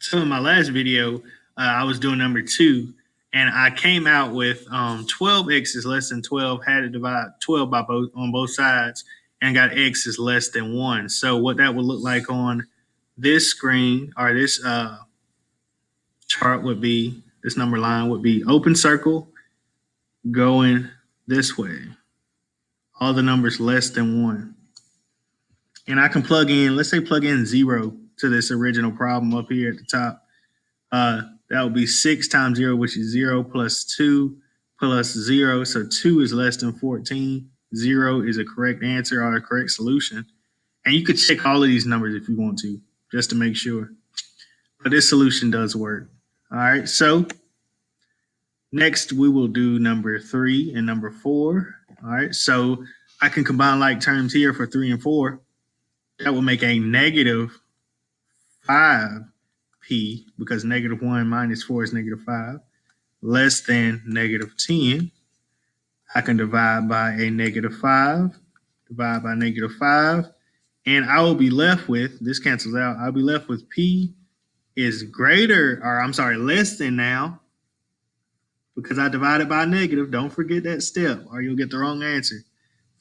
So in my last video, I was doing number 2, and I came out with 12x is less than 12, had to divide 12 by both sides, and got x is less than 1. So what that would look like on this screen, or this chart would be, this number line would be open circle going this way. All the numbers less than 1. And I can plug in, let's say plug in 0 to this original problem up here at the top. That would be 6 times 0, which is 0 plus 2 plus 0. So 2 is less than 14. 0 is a correct answer or a correct solution. And you could check all of these numbers if you want to, just to make sure. But this solution does work. All right, so next we will do number 3 and number 4. All right, so I can combine like terms here for 3 and 4. That will make a negative 5p, because negative 1 minus 4 is negative 5, less than negative 10. I can divide by a negative 5, divide by negative 5, and I will be left with, this cancels out, I'll be left with p is greater, or I'm sorry, less than now, because I divided by negative. Don't forget that step or you'll get the wrong answer.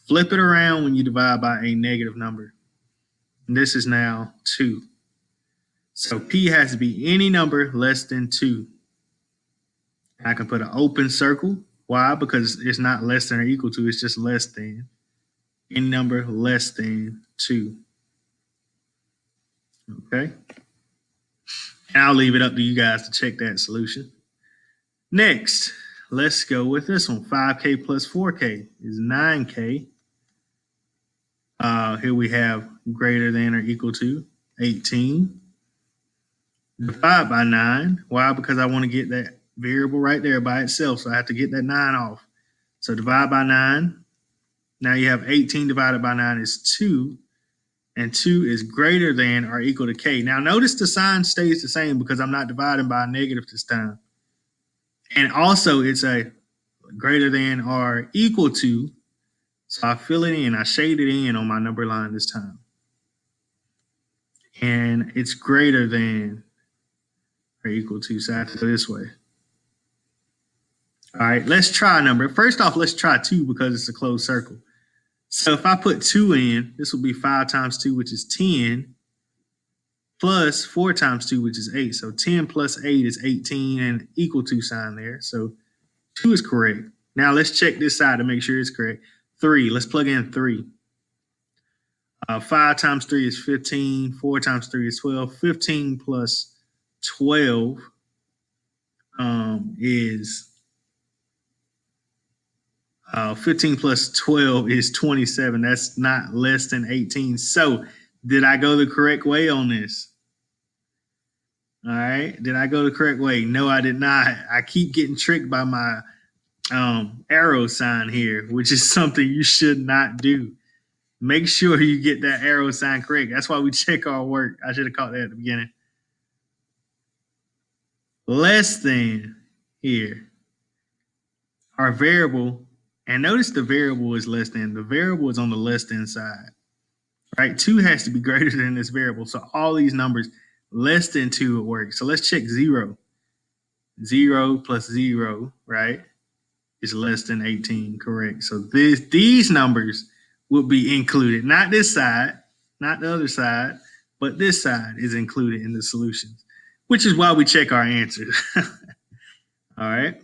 Flip it around when you divide by a negative number. And this is now 2. So p has to be any number less than 2. I can put an open circle. Why? Because it's not less than or equal to, it's just less than. Any number less than 2. Okay? And I'll leave it up to you guys to check that solution. Next, let's go with this one. 5k plus 4k is 9k. Here we have greater than or equal to 18. Divide by 9. Why? Because I want to get that variable right there by itself, so I have to get that 9 off. So divide by 9. Now you have 18 divided by 9 is 2, and 2 is greater than or equal to k. Now notice the sign stays the same because I'm not dividing by a negative this time. And also it's a greater than or equal to, so I fill it in, I shade it in on my number line this time. And it's greater than or equal to, so I have to go this way. All right, let's try a number. First off, let's try 2 because it's a closed circle. So if I put 2 in, this will be 5 times 2, which is 10, plus 4 times 2, which is 8. So 10 plus 8 is 18, and equal to sign there. So 2 is correct. Now let's check this side to make sure it's correct. 3, let's plug in 3. 5 times 3 is 15. 4 times 3 is 12. 15 plus 12 is 15 plus 12 is 27. That's not less than 18. So did I go the correct way on this? All right. Did I go the correct way? No, I did not. I keep getting tricked by my arrow sign here, which is something you should not do. Make sure you get that arrow sign correct. That's why we check our work. I should have caught that at the beginning. Less than here. Our variable, and notice the variable is less than. The variable is on the less than side, right? 2 has to be greater than this variable. So all these numbers less than 2 would work. So let's check 0. 0 plus 0, right, is less than 18, correct? So these numbers would be included. Not this side, not the other side, but this side is included in the solutions, which is why we check our answers. All right.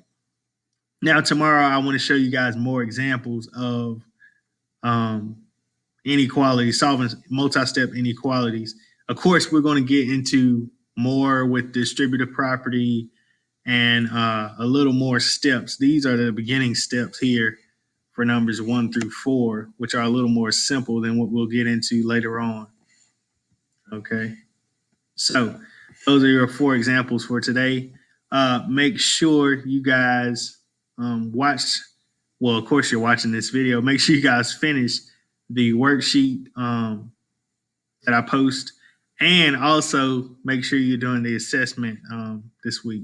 Now, tomorrow, I want to show you guys more examples of inequalities, solving multi-step inequalities. Of course, we're going to get into more with distributive property and a little more steps. These are the beginning steps here for numbers 1 through 4, which are a little more simple than what we'll get into later on. Okay, so those are your 4 examples for today. Make sure you guys watch, well, of course you're watching this video. Make sure you guys finish the worksheet that I post, and also make sure you're doing the assessment this week.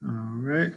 All right.